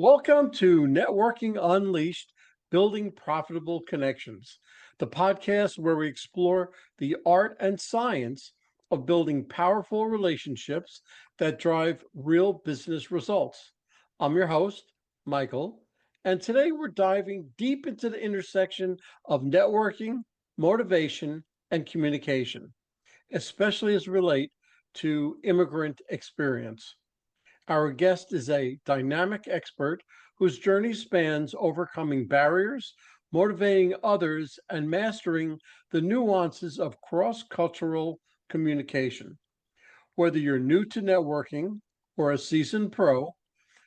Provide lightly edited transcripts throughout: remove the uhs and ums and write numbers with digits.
Welcome to Networking Unleashed, Building Profitable Connections, the podcast where we explore the art and science of building powerful relationships that drive real business results. I'm your host, Michael, and today we're diving deep into the intersection of networking, motivation, and communication, especially as it relates to immigrant experience. Our guest is a dynamic expert whose journey spans overcoming barriers, motivating others, and mastering the nuances of cross cultural communication. Whether you're new to networking or a seasoned pro,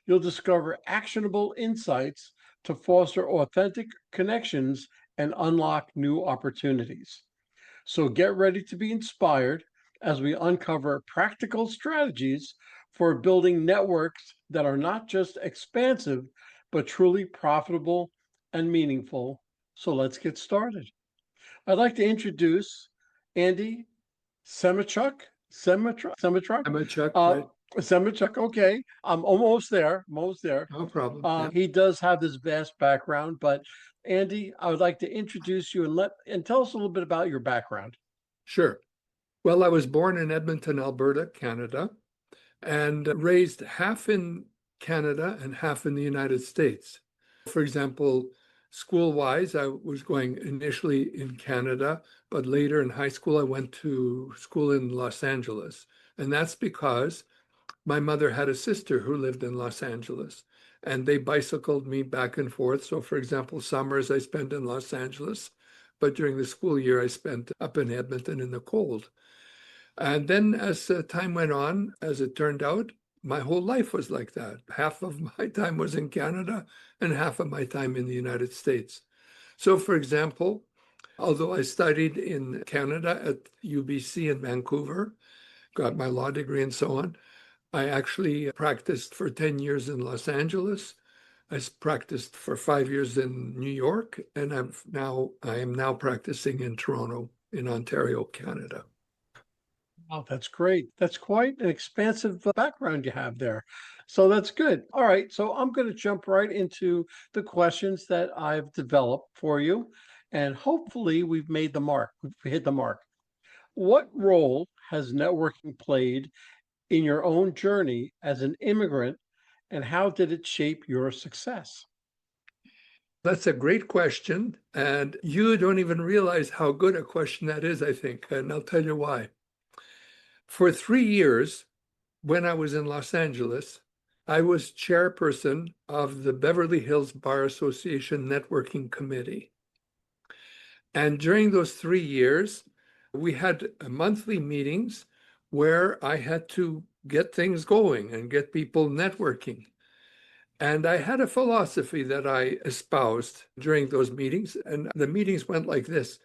you'll discover actionable insights to foster authentic connections and unlock new opportunities. So get ready to be inspired as we uncover practical strategies for building networks that are not just expansive, but truly profitable and meaningful. So let's get started. I'd like to introduce Andy Semotiuk. Semotiuk. I'm a Chuck, right? Semotiuk. Okay, I'm almost there. Almost there. No problem. Yeah. He does have this vast background, but Andy, I would like to introduce you and tell us a little bit about your background. Sure. Well, I was born in Edmonton, Alberta, Canada, and raised half in Canada and half in the United States. For example, school-wise, I was going initially in Canada, but later in high school, I went to school in Los Angeles. And that's because my mother had a sister who lived in Los Angeles, and they bicycled me back and forth. So, for example, summers I spent in Los Angeles, but during the school year, I spent up in Edmonton in the cold. And then as time went on, as it turned out, my whole life was like that. Half of my time was in Canada and half of my time in the United States. So, for example, although I studied in Canada at UBC in Vancouver, got my law degree and so on, I actually practiced for 10 years in Los Angeles. I practiced for 5 years in New York, and I am now practicing in Toronto, in Ontario, Canada. Oh, that's great. That's quite an expansive background you have there. So that's good. All right. So I'm going to jump right into the questions that I've developed for you. And hopefully we've made the mark. We've hit the mark. What role has networking played in your own journey as an immigrant, and how did it shape your success? That's a great question. And you don't even realize how good a question that is, I think. And I'll tell you why. For 3 years, when I was in Los Angeles, I was chairperson of the Beverly Hills Bar Association Networking Committee. And during those 3 years, we had monthly meetings where I had to get things going and get people networking. And I had a philosophy that I espoused during those meetings. And the meetings went like this.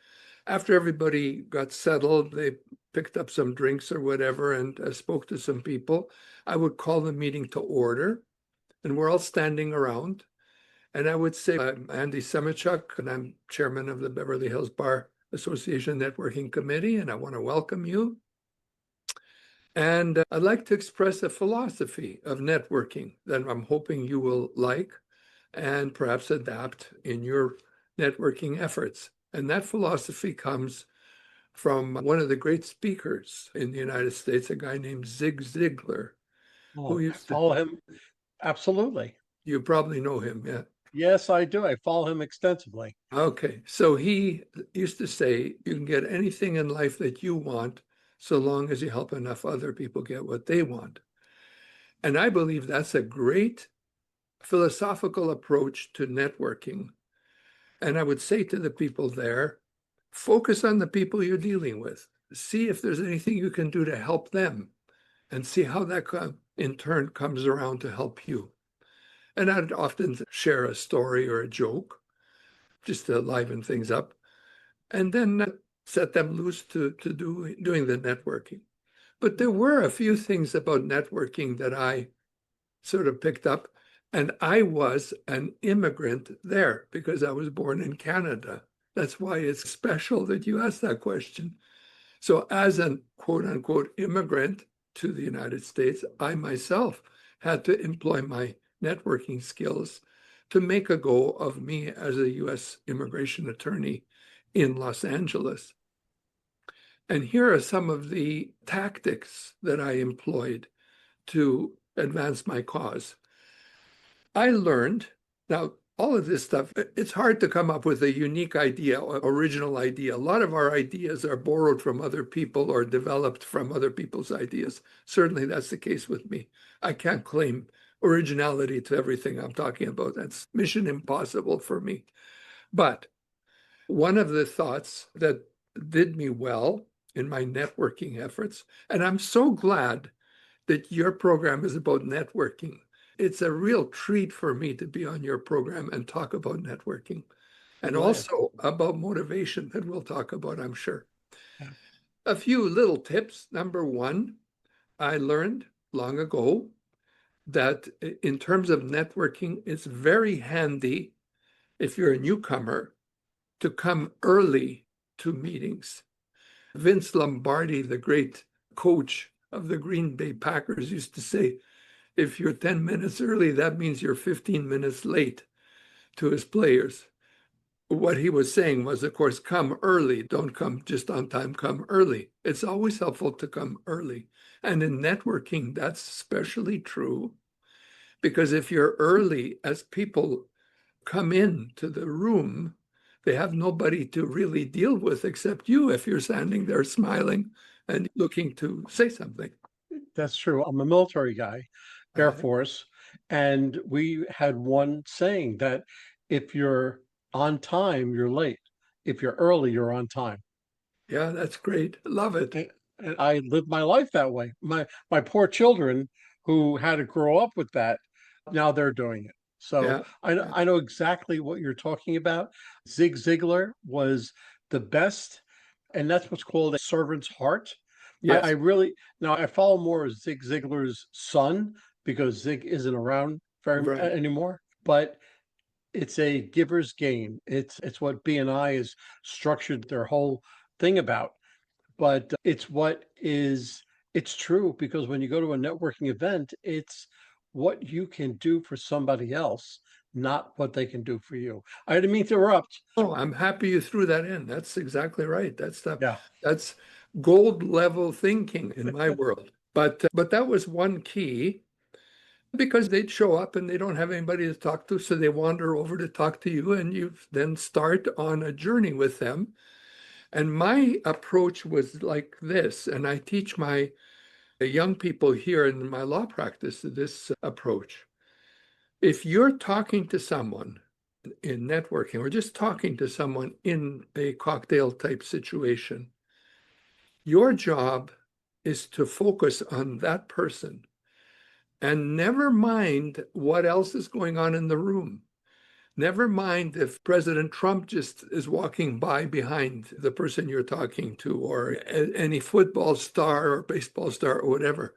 After everybody got settled, they picked up some drinks or whatever and spoke to some people. I would call the meeting to order, and we're all standing around. And I would say, I'm Andy Semotiuk, and I'm chairman of the Beverly Hills Bar Association Networking Committee, and I want to welcome you. And I'd like to express a philosophy of networking that I'm hoping you will like and perhaps adapt in your networking efforts. And that philosophy comes from one of the great speakers in the United States, a guy named Zig Ziglar, who I follow him. Absolutely. You probably know him, yeah. Yes, I do. I follow him extensively. Okay, so he used to say, you can get anything in life that you want so long as you help enough other people get what they want. And I believe that's a great philosophical approach to networking. And I would say to the people there, focus on the people you're dealing with. See if there's anything you can do to help them and see how that in turn comes around to help you. And I'd often share a story or a joke just to liven things up, and then set them loose to doing the networking. But there were a few things about networking that I sort of picked up, and I was an immigrant there because I was born in Canada. That's why it's special that you asked that question. So as a quote unquote immigrant to the United States, I myself had to employ my networking skills to make a go of me as a U.S. immigration attorney in Los Angeles. And here are some of the tactics that I employed to advance my cause. I learned, now all of this stuff, it's hard to come up with a unique idea, original idea. A lot of our ideas are borrowed from other people or developed from other people's ideas. Certainly that's the case with me. I can't claim originality to everything I'm talking about. That's mission impossible for me. But one of the thoughts that did me well in my networking efforts, and I'm so glad that your program is about networking. It's a real treat for me to be on your program and talk about networking and also about motivation that we'll talk about, I'm sure. Yeah. A few little tips. Number one, I learned long ago that in terms of networking, it's very handy if you're a newcomer to come early to meetings. Vince Lombardi, the great coach of the Green Bay Packers, used to say, if you're 10 minutes early, that means you're 15 minutes late to his players. What he was saying was, of course, come early. Don't come just on time, come early. It's always helpful to come early. And in networking, that's especially true because if you're early, as people come into the room, they have nobody to really deal with except you if you're standing there smiling and looking to say something. That's true. I'm a military guy, Air Force, and we had one saying that if you're on time, you're late. If you're early, you're on time. Yeah, that's great. Love it. And I lived my life that way. My poor children who had to grow up with that, now they're doing it. So Yeah. I know exactly what you're talking about. Zig Ziglar was the best, and that's what's called a servant's heart. I Yes. really now I follow more Zig Ziglar's son because Zig isn't around very Right. anymore. But it's a giver's gain. It's what BNI has structured their whole thing about. But it's true because when you go to a networking event, it's what you can do for somebody else, not what they can do for you. I didn't mean to interrupt. Oh, I'm happy you threw that in. That's exactly right. Yeah. That's gold level thinking in my world. But that was one key because they'd show up and they don't have anybody to talk to, so they wander over to talk to you, and you then start on a journey with them. And my approach was like this, and I teach my young people here in my law practice this approach. If you're talking to someone in networking or just talking to someone in a cocktail type situation, your job is to focus on that person and never mind what else is going on in the room. Never mind if President Trump just is walking by behind the person you're talking to, or any football star or baseball star or whatever.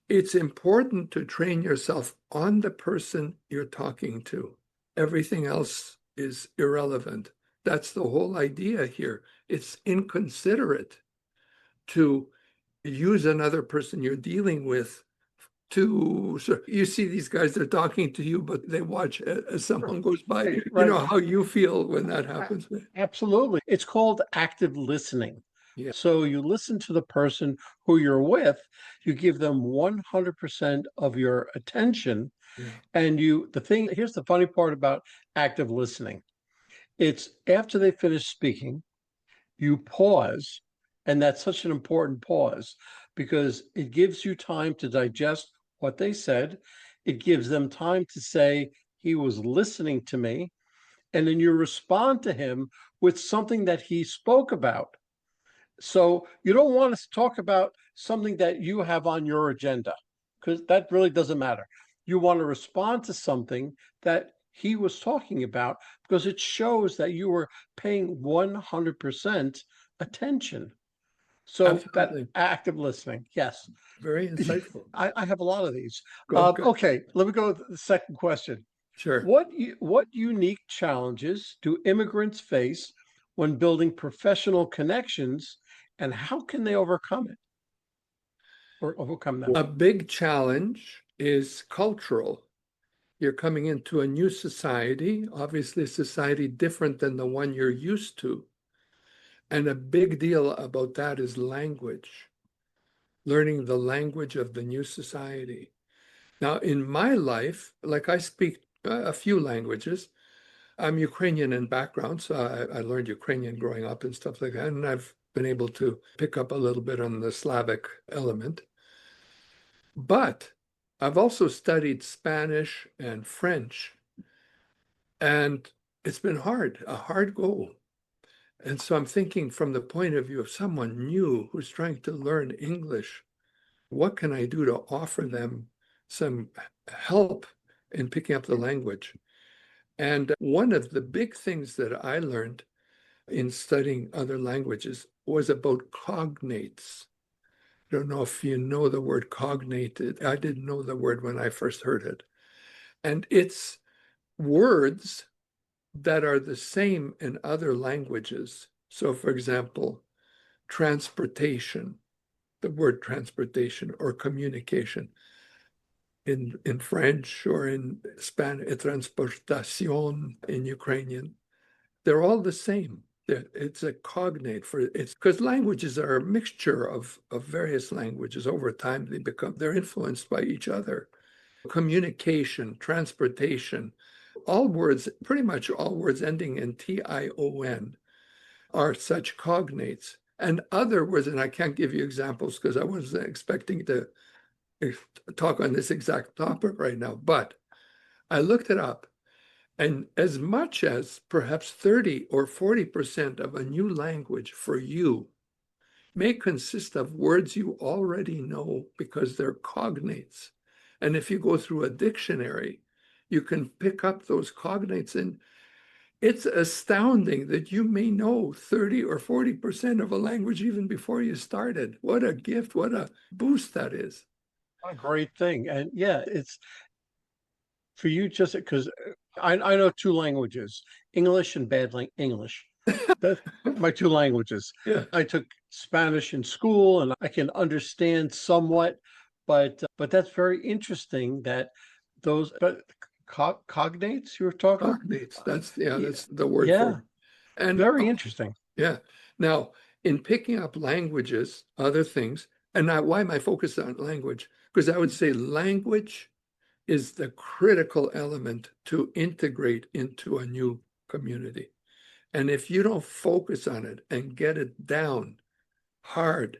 It's important to train yourself on the person you're talking to. Everything else is irrelevant. That's the whole idea here. It's inconsiderate to use another person you're dealing with to, so you see these guys, they're talking to you, but they watch as someone goes by. Right, You right. know how you feel when that happens. Absolutely. It's called active listening. Yeah. So you listen to the person who you're with, you give them 100% of your attention, Yeah. and here's the funny part about active listening. It's after they finish speaking, you pause, and that's such an important pause because it gives you time to digest what they said. It gives them time to say, he was listening to me. And then you respond to him with something that he spoke about. So you don't want to talk about something that you have on your agenda because that really doesn't matter. You want to respond to something that he was talking about because it shows that you were paying 100% attention. So that Absolutely. active listening, yes. Very insightful. I have a lot of these. Good. Okay, let me go to the second question. Sure. What unique challenges do immigrants face when building professional connections, and how can they overcome it or overcome them? A big challenge is cultural. You're coming into a new society, obviously a society different than the one you're used to. And a big deal about that is language, learning the language of the new society. Now, in my life, like I speak a few languages. I'm Ukrainian in background, so I learned Ukrainian growing up and stuff like that. And I've been able to pick up a little bit on the Slavic element. But I've also studied Spanish and French, and it's been hard, a hard goal. And so I'm thinking from the point of view of someone new who's trying to learn English, what can I do to offer them some help in picking up the language? And one of the big things that I learned in studying other languages was about cognates. I don't know if you know the word cognate. I didn't know the word when I first heard it. And it's words that are the same in other languages. So, for example, transportation, the word transportation or communication in French or in Spanish, transportation in Ukrainian, they're all the same. It's a cognate for it's because languages are a mixture of various languages. Over time, they're influenced by each other. Communication, transportation, all words, pretty much all words ending in tion are such cognates. And other words, and I can't give you examples because I wasn't expecting to talk on this exact topic right now, but I looked it up. And as much as perhaps 30 or 40% of a new language for you may consist of words you already know because they're cognates. And if you go through a dictionary, you can pick up those cognates. And it's astounding that you may know 30 or 40% of a language even before you started. What a gift, what a boost that is. What a great thing. And yeah, it's for you just because I know two languages, English and English. That's my two languages. Yeah. I took Spanish in school and I can understand somewhat, but that's very interesting that those cognates you were talking. Cognates, that's the word Yeah, for it. And very interesting. yeah. Now, in picking up languages, other things, and now why am I focused on language? Because I would say language is the critical element to integrate into a new community. And if you don't focus on it and get it down hard,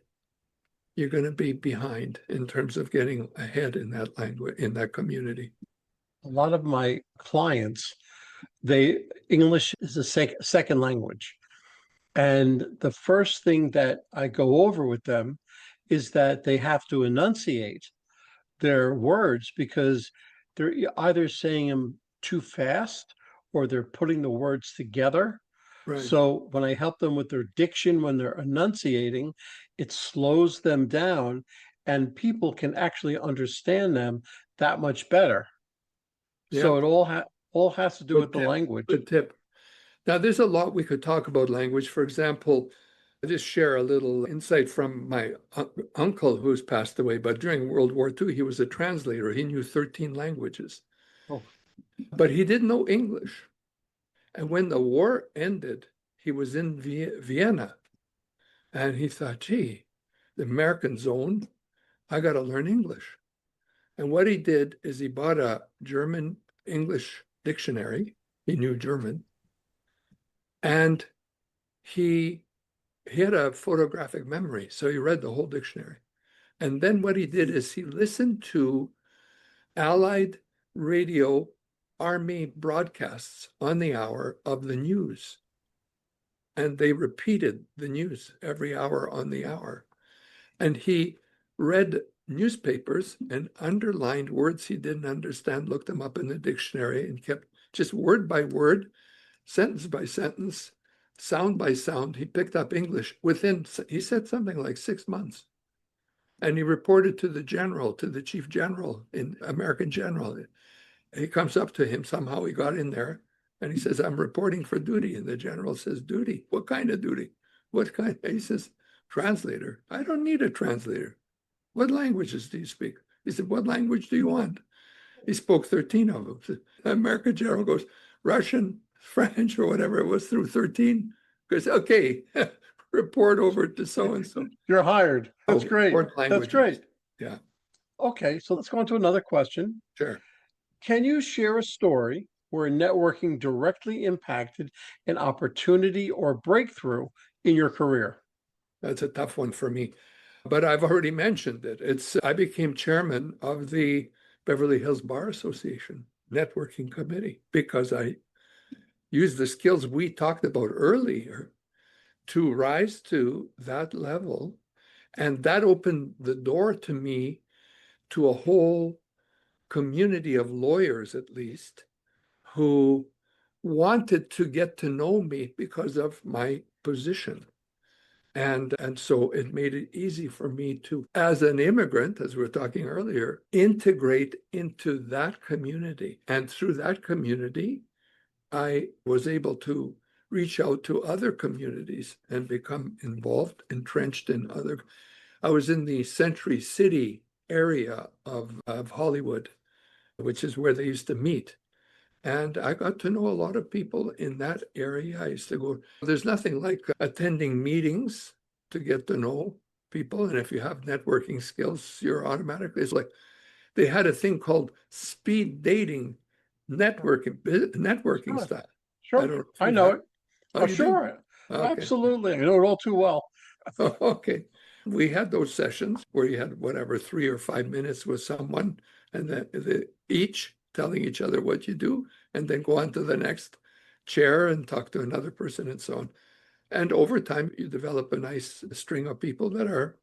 you're going to be behind in terms of getting ahead in that language, in that community. A lot of my clients, English is a second language. And the first thing that I go over with them is that they have to enunciate their words because they're either saying them too fast or they're putting the words together. Right. So when I help them with their diction, when they're enunciating, it slows them down and people can actually understand them that much better. Yeah. So it all has to do with the language. Good tip. Now, there's a lot we could talk about language. For example, I just share a little insight from my uncle who's passed away, but during World War II, he was a translator. He knew 13 languages, but he didn't know English. And when the war ended, he was in Vienna and he thought, gee, the American zone, I got to learn English. And what he did is he bought a German English dictionary. He knew German. And he had a photographic memory, so he read the whole dictionary. And then what he did is he listened to Allied radio army broadcasts on the hour of the news. And they repeated the news every hour on the hour. And he read newspapers and underlined words he didn't understand, looked them up in the dictionary, and kept just word by word, sentence by sentence, sound by sound. He picked up English he said something like 6 months. And he reported to the general, to the chief general, American general. He comes up to him, somehow he got in there, and he says, I'm reporting for duty. And the general says, duty? What kind of duty? What kind? He says, translator. I don't need a translator. What languages do you speak? He said, what language do you want? He spoke 13 of them. The American general goes, Russian, French, or whatever it was through 13. Goes, okay, report over to so-and-so. You're hired. That's Oh, great. foreign That's languages. great. Yeah, Okay, so let's go on to another question. sure. Can you share a story where networking directly impacted an opportunity or breakthrough in your career? That's a tough one for me, but I've already mentioned it. I became chairman of the Beverly Hills Bar Association networking committee because I used the skills we talked about earlier to rise to that level. And that opened the door to me to a whole community of lawyers, at least, who wanted to get to know me because of my position. And so it made it easy for me to, as an immigrant, as we were talking earlier, integrate into that community. And through that community, I was able to reach out to other communities and become involved, entrenched in other. I was in the Century City area of Hollywood, which is where they used to meet. And I got to know a lot of people in that area. I used to go, there's nothing like attending meetings to get to know people. And if you have networking skills, you're automatically, it's like they had a thing called speed dating networking Sure. stuff. I Sure. don't know if I you know have. it. Oh, Oh, you do? sure. Okay. Absolutely. I know it all too well. Okay. We had those sessions where you had whatever 3 or 5 minutes with someone, and then each telling each other what you do, and then go on to the next chair and talk to another person and so on. And over time, you develop a nice string of people that are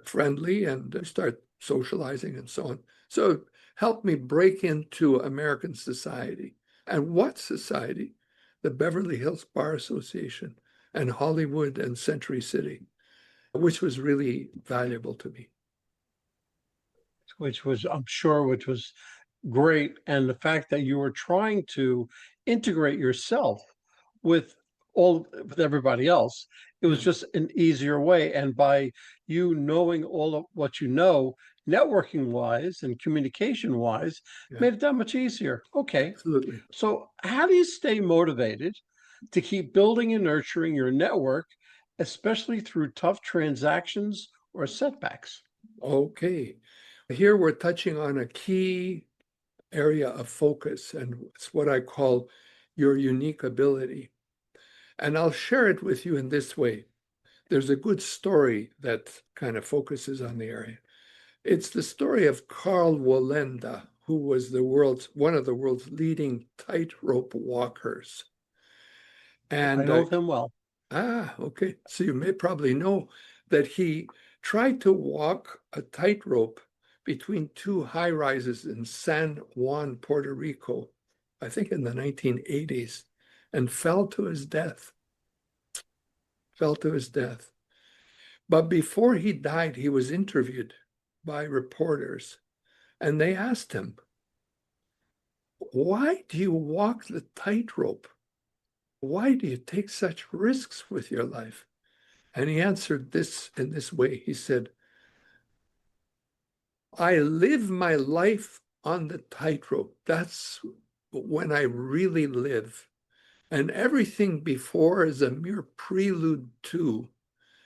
friendly and start socializing and so on. So it helped me break into American society. And what society? The Beverly Hills Bar Association and Hollywood and Century City, which was really valuable to me. Which was, I'm sure, which was great. And the fact that you were trying to integrate yourself with with everybody else, it was Yeah, just an easier way. And by you knowing all of what you know, networking wise and communication wise, yeah, made it that much easier. Okay. absolutely. So how do you stay motivated to keep building and nurturing your network, especially through tough transactions or setbacks? Okay. Here we're touching on a key area of focus, and it's what I call your unique ability. And I'll share it with you in this way. There's a good story that kind of focuses on the area. It's the story of Karl Wallenda, who was one of the world's leading tightrope walkers. I And know him well. okay. So you may probably know that he tried to walk a tightrope between two high rises in San Juan, Puerto Rico, I think in the 1980s, and fell to his death. Fell to his death. But before he died, he was interviewed by reporters, and they asked him, why do you walk the tightrope? Why do you take such risks with your life? And he answered this in this way. He said, I live my life on the tightrope. That's when I really live. And everything before is a mere prelude to,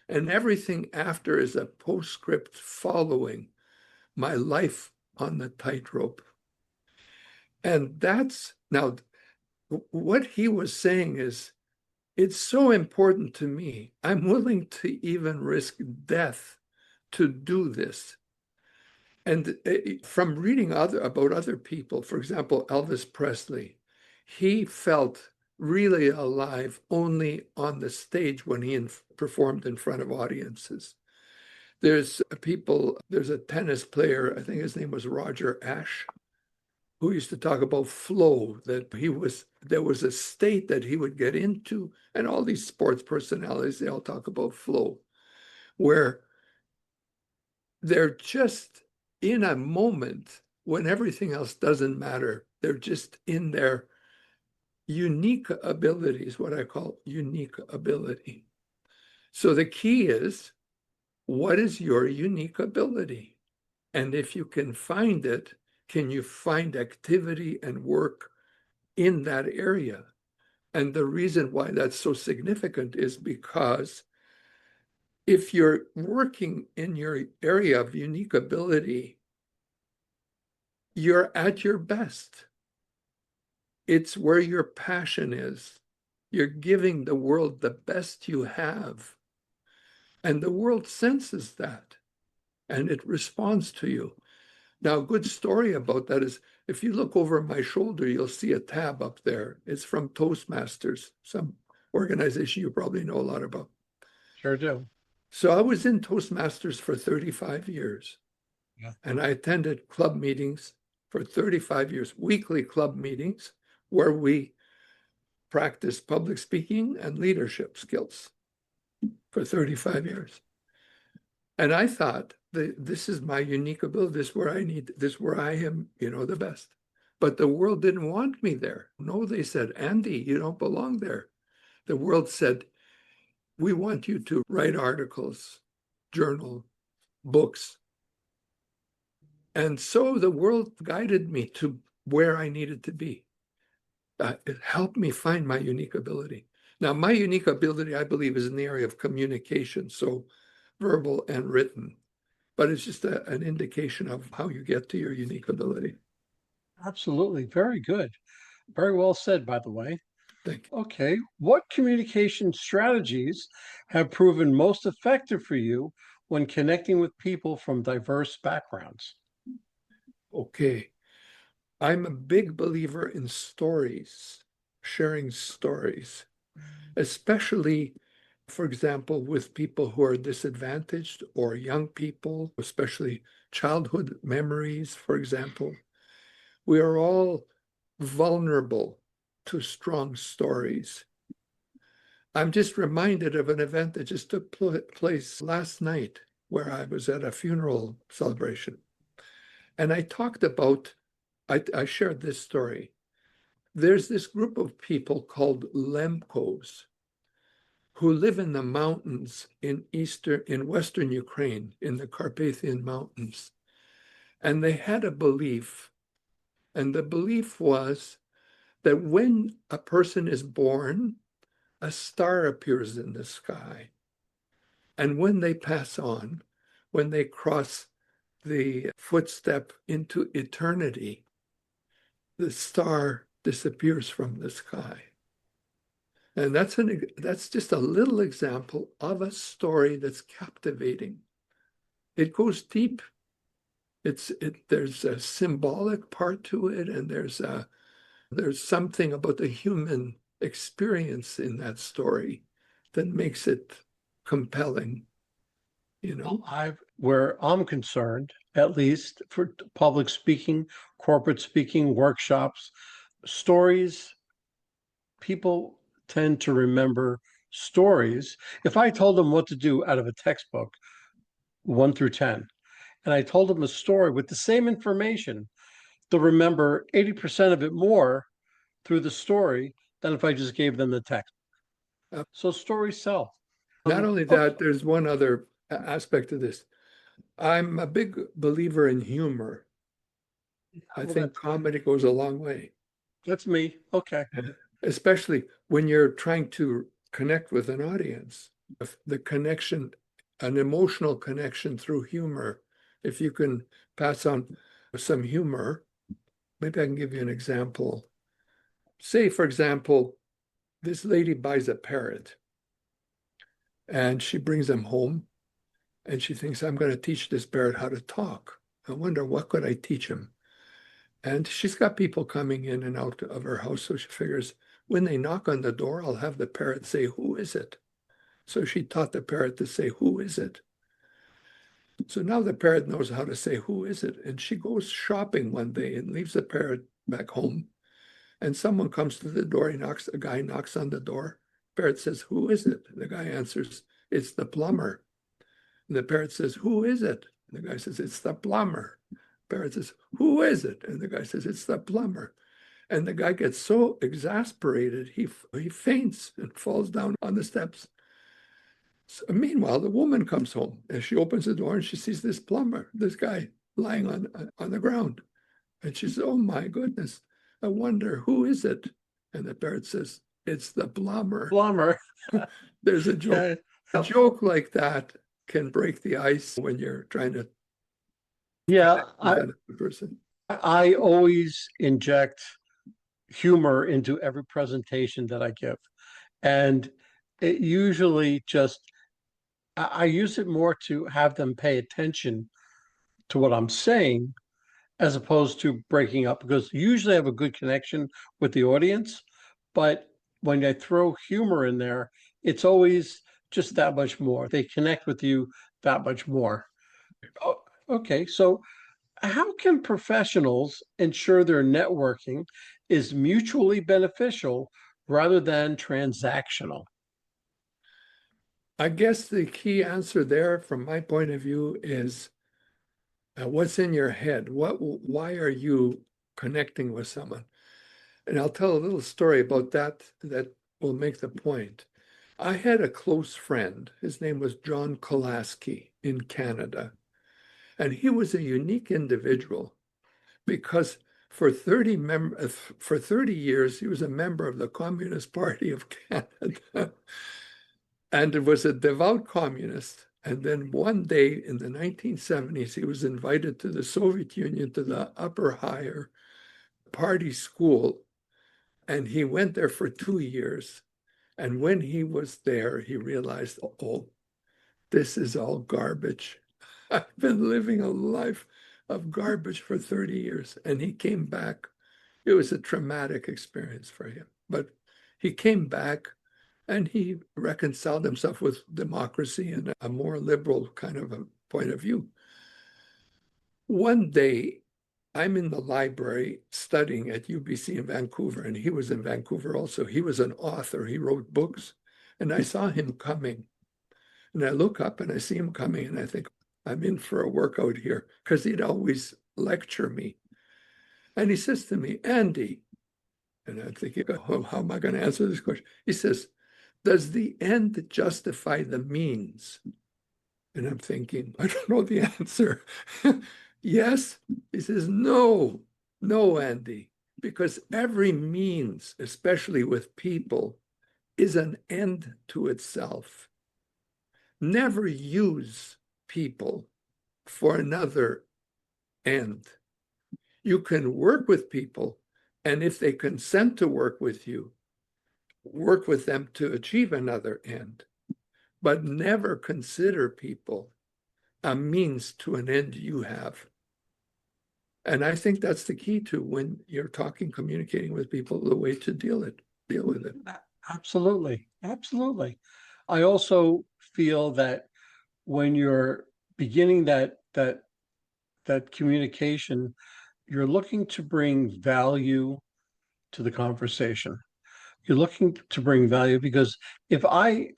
and everything after is a postscript following my life on the tightrope. And that's now what he was saying is, it's so important to me. I'm willing to even risk death to do this. And from reading about other people, for example, Elvis Presley, he felt really alive only on the stage when he performed in front of audiences. There's a tennis player, I think his name was Roger Ashe, who used to talk about flow, that there was a state that he would get into, and all these sports personalities, they all talk about flow, where they're just in a moment when everything else doesn't matter. They're just in their unique abilities, what I call unique ability. So the key is, what is your unique ability? And if you can find it, can you find activity and work in that area? And the reason why that's so significant is because if you're working in your area of unique ability, you're at your best. It's where your passion is. You're giving the world the best you have. And the world senses that, and it responds to you. Now, a good story about that is if you look over my shoulder, you'll see a tab up there. It's from Toastmasters, some organization you probably know a lot about. Sure do. So I was in Toastmasters for 35 years. Yeah. And I attended club meetings for 35 years, weekly club meetings where we practiced public speaking and leadership skills for 35 years. And I thought this is my unique ability. This is where I am, the best. But the world didn't want me there. No, they said, Andy, you don't belong there. The world said, we want you to write articles, journal, books. And so the world guided me to where I needed to be. It helped me find my unique ability. Now, my unique ability, I believe, is in the area of communication, so verbal and written. But it's just an indication of how you get to your unique ability. Absolutely. Very good. Very well said, by the way. Thank you. Okay. What communication strategies have proven most effective for you when connecting with people from diverse backgrounds? Okay. I'm a big believer in stories, sharing stories, especially, for example, with people who are disadvantaged or young people, especially childhood memories, for example. We are all vulnerable to strong stories. I'm just reminded of an event that just took place last night where I was at a funeral celebration. And I talked about, I shared this story. There's this group of people called Lemkos who live in the mountains in western Ukraine, in the Carpathian Mountains. And they had a belief, and the belief was that when a person is born, a star appears in the sky. And when they pass on, when they cross the footstep into eternity, the star disappears from the sky. And that's just a little example of a story that's captivating. It goes deep. There's a symbolic part to it, and there's something about the human experience in that story that makes it compelling. Where I'm concerned, at least for public speaking, corporate speaking, workshops, stories, people tend to remember stories. If I told them what to do out of a textbook, 1 through 10, and I told them a story with the same information, they'll remember 80% of it more through the story than if I just gave them the text. So stories sell. Not only that, there's one other aspect of this. I'm a big believer in humor. I think comedy goes a long way. That's me. Okay. Especially when you're trying to connect with an audience. The connection, an emotional connection through humor, if you can pass on some humor, maybe I can give you an example. Say, for example, this lady buys a parrot and she brings him home and she thinks, I'm going to teach this parrot how to talk. I wonder, what could I teach him? And she's got people coming in and out of her house. So she figures when they knock on the door, I'll have the parrot say, who is it? So she taught the parrot to say, who is it? So now the parrot knows how to say, who is it? And she goes shopping one day and leaves the parrot back home. And someone comes to the door, a guy knocks on the door. Parrot says, who is it? The guy answers, it's the plumber. And the parrot says, who is it? And the guy says, it's the plumber. Parrot says, who is it? And the guy says, it's the plumber. And the guy gets so exasperated, he faints and falls down on the steps. So, meanwhile, the woman comes home and she opens the door and she sees this plumber, this guy lying on the ground. And she says, oh my goodness, I wonder, who is it? And the parrot says, it's the plumber. Plumber. There's a joke. Yeah. A joke like that can break the ice when you're trying to Yeah, present a person. I always inject humor into every presentation that I give. And it usually just, I use it more to have them pay attention to what I'm saying as opposed to breaking up, because usually I have a good connection with the audience. But when I throw humor in there, it's always just that much more. They connect with you that much more. Oh, okay. So, how can professionals ensure their networking is mutually beneficial rather than transactional? I guess the key answer there, from my point of view, is what's in your head? Why are you connecting with someone? And I'll tell a little story about that that will make the point. I had a close friend. His name was John Kolaski in Canada. And he was a unique individual because for 30 years, he was a member of the Communist Party of Canada and was a devout communist. And then one day in the 1970s, he was invited to the Soviet Union to the upper higher party school. And he went there for 2 years. And when he was there, he realized, oh, this is all garbage. I've been living a life of garbage for 30 years. And he came back. It was a traumatic experience for him. But he came back and he reconciled himself with democracy and a more liberal kind of a point of view. One day, I'm in the library studying at UBC in Vancouver, and he was in Vancouver also. He was an author. He wrote books, and I saw him coming. And I look up and I see him coming, and I think, I'm in for a workout here, because he'd always lecture me. And he says to me, Andy, and I'm thinking, oh, how am I going to answer this question? He says, does the end justify the means? And I'm thinking, I don't know the answer. Yes. He says, no, Andy, because every means, especially with people, is an end to itself. Never use people for another end. You can work with people, and if they consent to work with you, work with them to achieve another end, but never consider people a means to an end you have. And I think that's the key to when you're talking, communicating with people, the way to deal with it. Absolutely. Absolutely. I also feel that when you're beginning that communication, you're looking to bring value to the conversation. You're looking to bring value because if I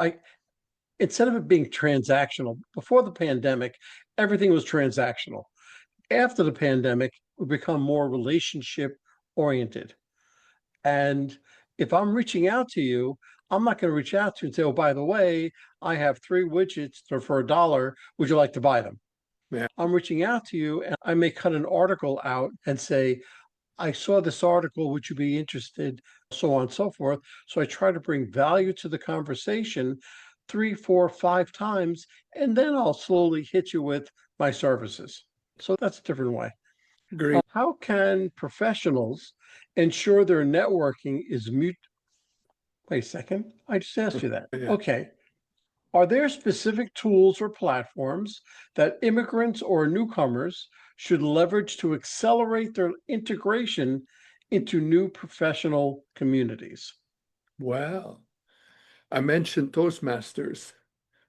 instead of it being transactional, before the pandemic, everything was transactional. After the pandemic, we become more relationship oriented. And if I'm reaching out to you, I'm not going to reach out to you and say, oh, by the way, I have 3 widgets for $1. Would you like to buy them? Yeah. I'm reaching out to you and I may cut an article out and say, I saw this article, would you be interested? So on and so forth. So I try to bring value to the conversation 3, 4, 5 times, and then I'll slowly hit you with my services. So that's a different way. Great. How can professionals ensure their networking is mute? Wait a second. I just asked you that. Yeah. Okay. Are there specific tools or platforms that immigrants or newcomers should leverage to accelerate their integration into new professional communities? Well, I mentioned Toastmasters.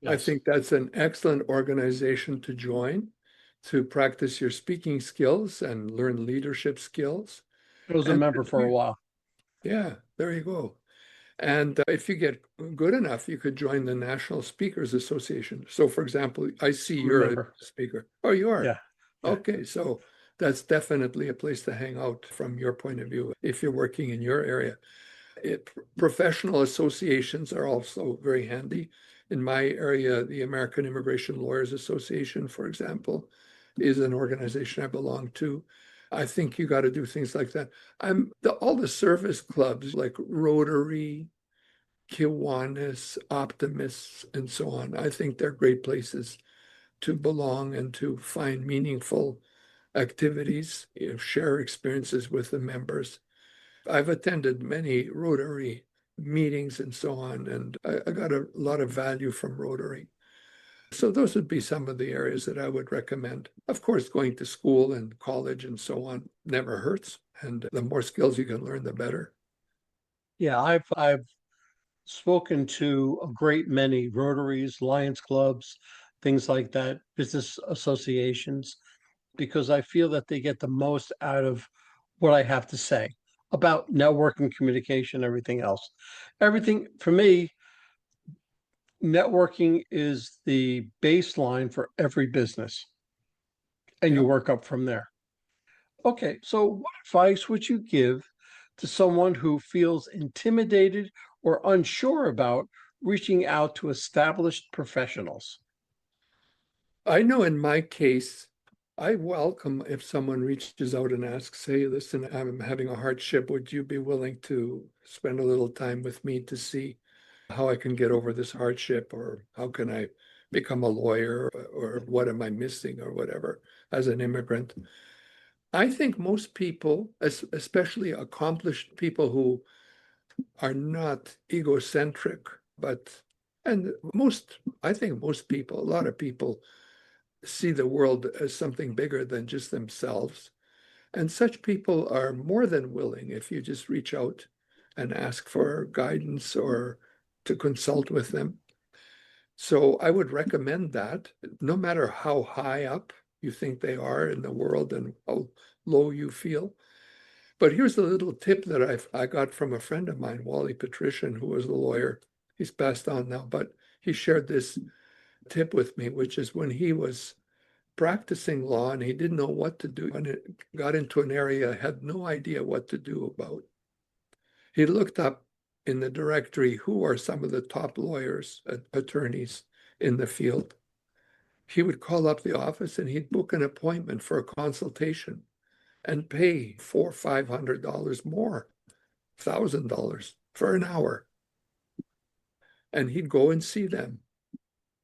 I Yes. think that's an excellent organization to join to practice your speaking skills and learn leadership skills. I was a And member for a while. yeah, there you go. And if you get good enough, you could join the National Speakers Association. So, for example, I see you're a Remember. speaker. Oh, you are? Yeah. Yeah. Okay, so that's definitely a place to hang out from your point of view if you're working in your area. Professional associations are also very handy. In my area, the American Immigration Lawyers Association, for example, is an organization I belong to. I think you got to do things like that. All the service clubs like Rotary, Kiwanis, Optimists, and so on. I think they're great places to belong and to find meaningful activities, share experiences with the members. I've attended many Rotary meetings and so on, and I got a lot of value from Rotary. So those would be some of the areas that I would recommend. Of course, going to school and college and so on never hurts, and the more skills you can learn, the better. Yeah, I've spoken to a great many Rotaries, Lions clubs, things like that, business associations, because I feel that they get the most out of what I have to say about networking, communication, everything else. Everything for me, networking is the baseline for every business, and you Yeah. work up from there. Okay, so what advice would you give to someone who feels intimidated or unsure about reaching out to established professionals? I know in my case, I welcome if someone reaches out and asks, hey, listen, I'm having a hardship. Would you be willing to spend a little time with me to see how I can get over this hardship, or how can I become a lawyer, or what am I missing, or whatever, as an immigrant? I think most people, especially accomplished people who are not egocentric, but, and I think most people, a lot of people see the world as something bigger than just themselves. And such people are more than willing, if you just reach out and ask for guidance or to consult with them. So I would recommend that, no matter how high up you think they are in the world and how low you feel. But here's a little tip that I got from a friend of mine, Wally Patrician, who was a lawyer. He's passed on now, but he shared this tip with me, which is when he was practicing law and he didn't know what to do, and it got into an area, had no idea what to do about. He looked up in the directory who are some of the top lawyers, attorneys in the field. He would call up the office and he'd book an appointment for a consultation and pay $400-500 more, $1,000 for an hour. And he'd go and see them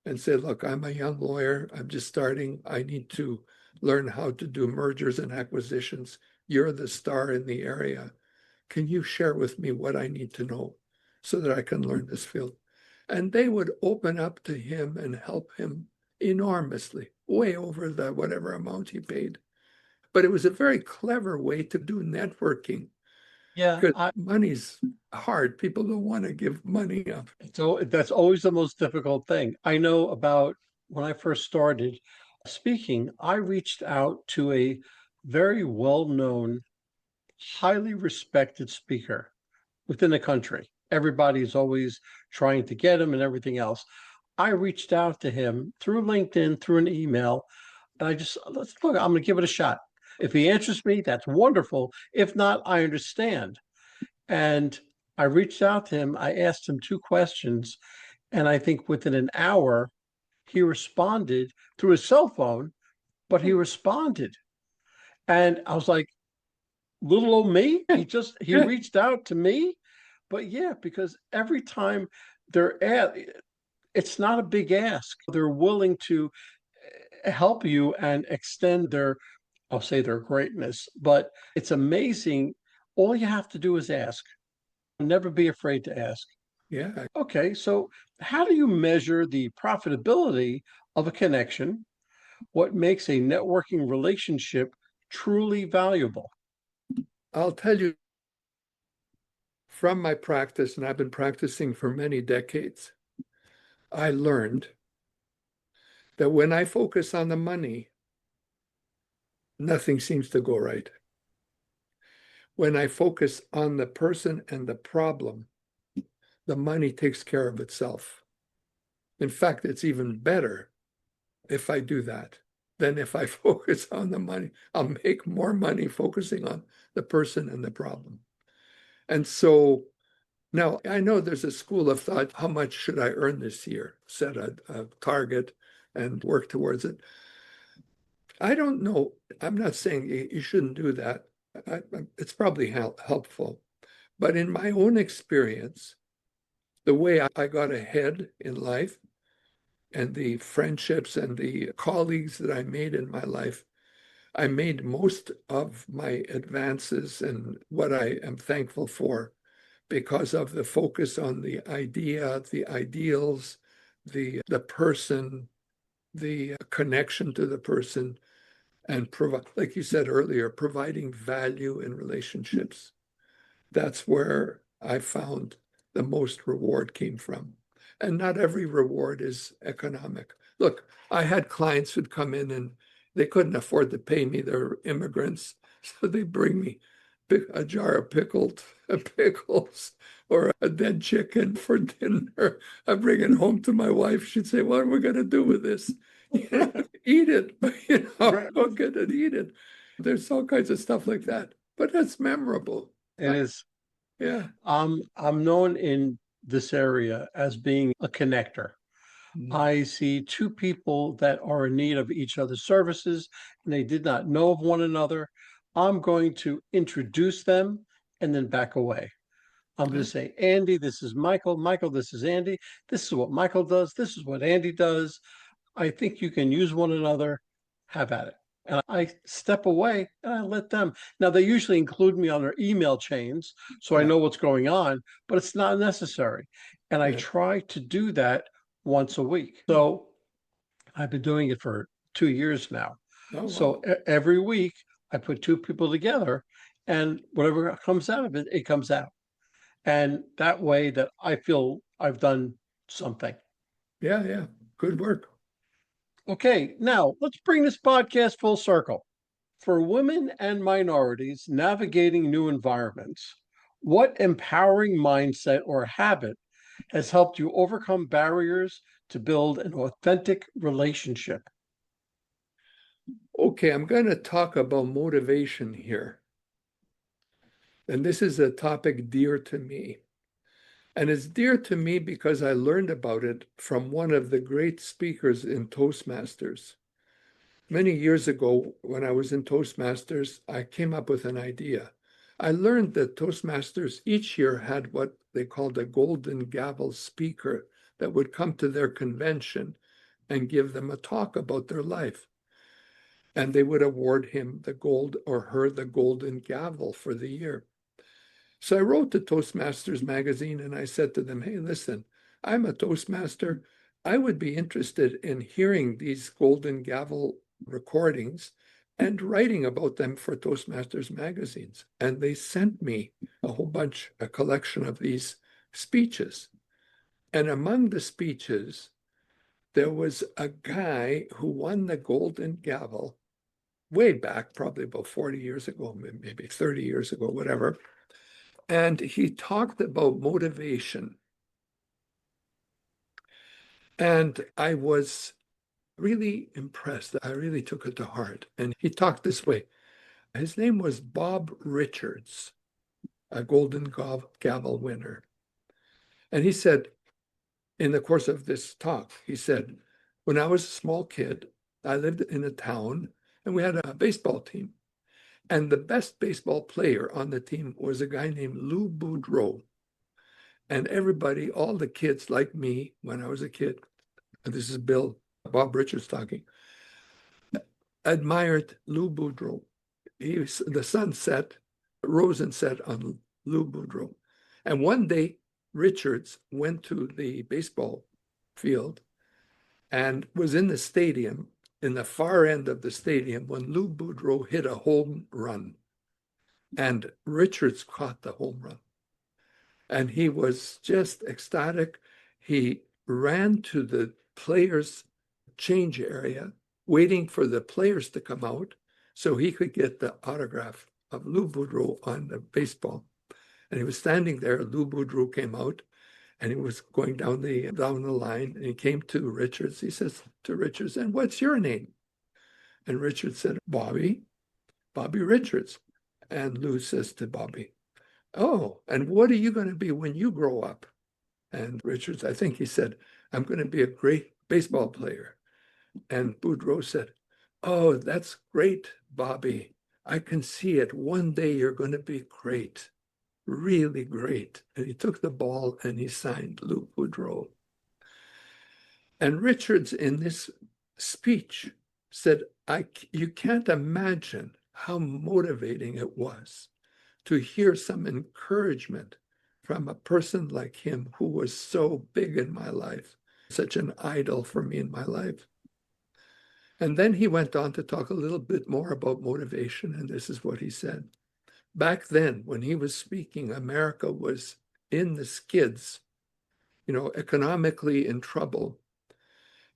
and say, look, I'm a young lawyer. I'm just starting. I need to learn how to do mergers and acquisitions. You're the star in the area. Can you share with me what I need to know so that I can learn this field? And they would open up to him and help him enormously, way over the whatever amount he paid. But it was a very clever way to do networking, Yeah, because money's hard. People don't want to give money up. so that's always the most difficult thing. I know about when I first started speaking, I reached out to a very well-known, highly respected speaker within the country. Everybody's always trying to get him and everything else. I reached out to him through LinkedIn, through an email, and let's look, I'm going to give it a shot. If he answers me, that's wonderful. If not, I understand. And I reached out to him. I asked him two questions. And I think within an hour, he responded through his cell phone, but he responded. And I was like, little old me, he reached out to me. But yeah, because every time they're at, it's not a big ask. They're willing to help you and extend their, I'll say their greatness, but it's amazing. All you have to do is ask. Never be afraid to ask. Yeah. Okay, so how do you measure the profitability of a connection? What makes a networking relationship truly valuable? I'll tell you from my practice, and I've been practicing for many decades, I learned that when I focus on the money, nothing seems to go right. When I focus on the person and the problem, the money takes care of itself. In fact, it's even better if I do that than if I focus on the money. I'll make more money focusing on the person and the problem. And so now I know there's a school of thought, how much should I earn this year? Set a target and work towards it. I don't know. I'm not saying you shouldn't do that. It's probably helpful. But in my own experience, the way I got ahead in life and the friendships and the colleagues that I made in my life, I made most of my advances and what I am thankful for because of the focus on the idea, the ideals, the person, the connection to the person, and provide, like you said earlier, providing value in relationships. That's where I found the most reward came from. And not every reward is economic. Look, I had clients who'd come in and they couldn't afford to pay me. They're immigrants. So they bring me a jar of pickled pickles or a dead chicken for dinner. I bring it home to my wife. She'd say, "What are we going to do with this?" Eat it, Right. cook it and eat it. There's all kinds of stuff like that, but that's memorable. It is. Yeah. I'm known in this area as being a connector. I see two people that are in need of each other's services and they did not know of one another. I'm going to introduce them and then back away. I'm going to say, Andy, this is Michael. Michael, this is Andy. This is what Michael does. This is what Andy does. I think you can use one another. Have at it. And I step away and I let them. Now, they usually include me on their email chains, so I Yeah. know what's going on, but it's not necessary. And I Yeah. try to do that once a week. So I've been doing it for 2 years now. Oh, wow. So every week I put two people together and whatever comes out of it, it comes out. And that way that I feel I've done something. Yeah, yeah. Good work. Okay, now let's bring this podcast full circle. For women and minorities navigating new environments, what empowering mindset or habit has helped you overcome barriers to build an authentic relationship? Okay, I'm going to talk about motivation here. And this is a topic dear to me. And it's dear to me because I learned about it from one of the great speakers in Toastmasters. Many years ago, when I was in Toastmasters, I came up with an idea. I learned that Toastmasters each year had what they called a golden gavel speaker that would come to their convention and give them a talk about their life. And they would award him the gold or her the golden gavel for the year. So I wrote to Toastmasters magazine and I said to them, "Hey, listen, I'm a Toastmaster. I would be interested in hearing these golden gavel recordings and writing about them for Toastmasters magazines." And they sent me a whole bunch, a collection of these speeches. And among the speeches, there was a guy who won the golden gavel way back, probably about 40 years ago, maybe 30 years ago, whatever. And he talked about motivation. And I was really impressed. I really took it to heart. And he talked this way. His name was Bob Richards, a Golden Gavel winner. And he said, in the course of this talk, he said, when I was a small kid, I lived in a town and we had a baseball team. And the best baseball player on the team was a guy named Lou Boudreau. And everybody, all the kids like me when I was a kid, and this is Bob Richards talking, admired Lou Boudreau. The sun set, rose and set on Lou Boudreau. And one day, Richards went to the baseball field and was in the stadium, in the far end of the stadium, when Lou Boudreau hit a home run. And Richards caught the home run. And he was just ecstatic. He ran to the players' change area, waiting for the players to come out so he could get the autograph of Lou Boudreau on the baseball. And he was standing there. Lou Boudreau came out and he was going down the line and he came to Richards. He says to Richards, "And what's your name?" And Richards said, Bobby Richards. And Lou says to Bobby, "Oh, and what are you going to be when you grow up?" And Richards, I think he said, "I'm going to be a great baseball player." And Boudreau said, Oh, that's great, Bobby. I can see it. One day you're going to be great, really great. And he took the ball and he signed Luke Woodrow. And Richards, in this speech, said, you can't imagine how motivating it was to hear some encouragement from a person like him who was so big in my life, such an idol for me in my life. And then he went on to talk a little bit more about motivation, and this is what he said. Back then, when he was speaking, America was in the skids, economically in trouble.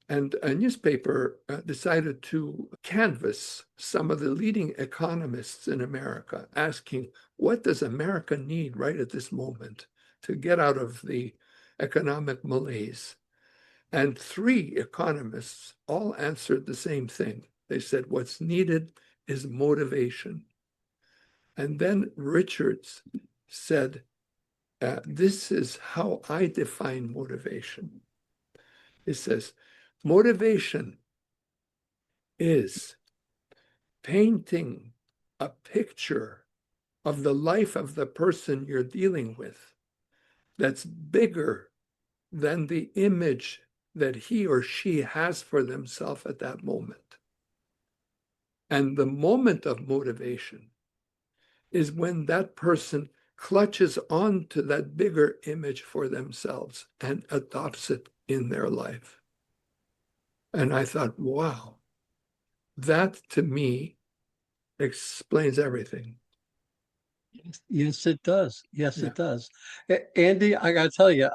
And a newspaper decided to canvass some of the leading economists in America, asking, what does America need right at this moment to get out of the economic malaise? And 3 economists all answered the same thing. They said, what's needed is motivation. And then Richards said, this is how I define motivation. It says, motivation is painting a picture of the life of the person you're dealing with that's bigger than the image that he or she has for themselves at that moment. And the moment of motivation is when that person clutches onto that bigger image for themselves and adopts it in their life. And I thought, wow, that to me explains everything. Yes, it does. Yes, Yeah. it does. Andy, I got to tell you,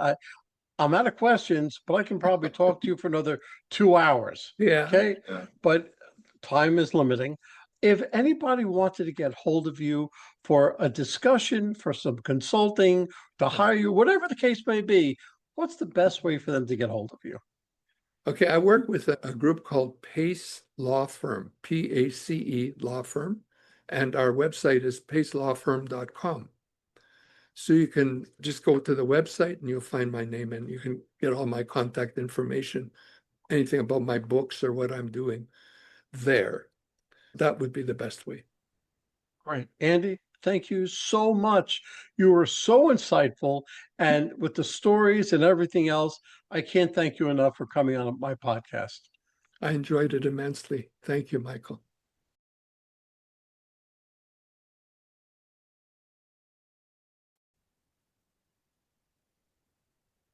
I'm out of questions, but I can probably talk to you for another 2 hours. Yeah. Okay. But time is limiting. If anybody wanted to get hold of you for a discussion, for some consulting, to hire you, whatever the case may be, what's the best way for them to get hold of you? Okay, I work with a group called Pace Law Firm, PACE Law Firm, and our website is pacelawfirm.com. So you can just go to the website and you'll find my name and you can get all my contact information, anything about my books or what I'm doing there. That would be the best way. Great. Andy, thank you so much. You were so insightful. And with the stories and everything else, I can't thank you enough for coming on my podcast. I enjoyed it immensely. Thank you, Michael.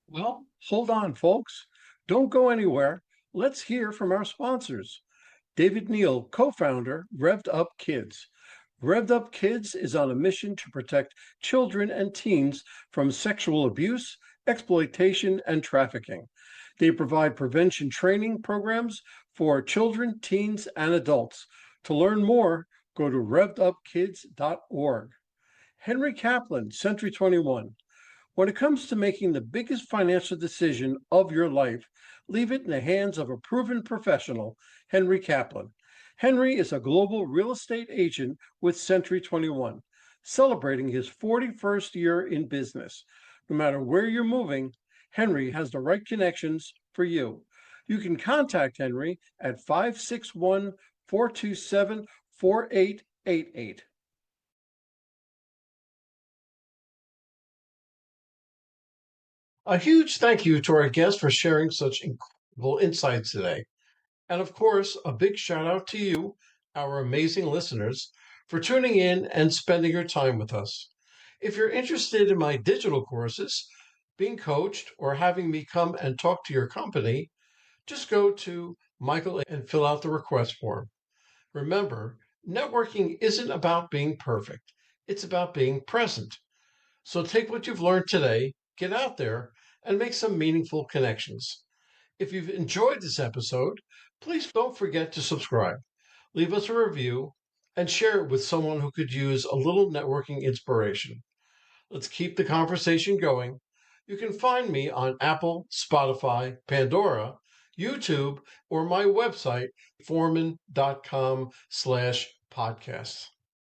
Well, hold on, folks. Don't go anywhere. Let's hear from our sponsors. David Neal, co-founder, Revved Up Kids. Revved Up Kids is on a mission to protect children and teens from sexual abuse, exploitation, and trafficking. They provide prevention training programs for children, teens, and adults. To learn more, go to revvedupkids.org. Henry Kaplan, Century 21. When it comes to making the biggest financial decision of your life, leave it in the hands of a proven professional, Henry Kaplan. Henry is a global real estate agent with Century 21, celebrating his 41st year in business. No matter where you're moving, Henry has the right connections for you. You can contact Henry at 561 427 4888. A huge thank you to our guest for sharing such incredible insights today. And of course, a big shout out to you, our amazing listeners, for tuning in and spending your time with us. If you're interested in my digital courses, being coached, or having me come and talk to your company, just go to Michael and fill out the request form. Remember, networking isn't about being perfect, it's about being present. So take what you've learned today, get out there, and make some meaningful connections. If you've enjoyed this episode, please don't forget to subscribe, leave us a review, and share it with someone who could use a little networking inspiration. Let's keep the conversation going. You can find me on Apple, Spotify, Pandora, YouTube, or my website, forman.com/podcasts.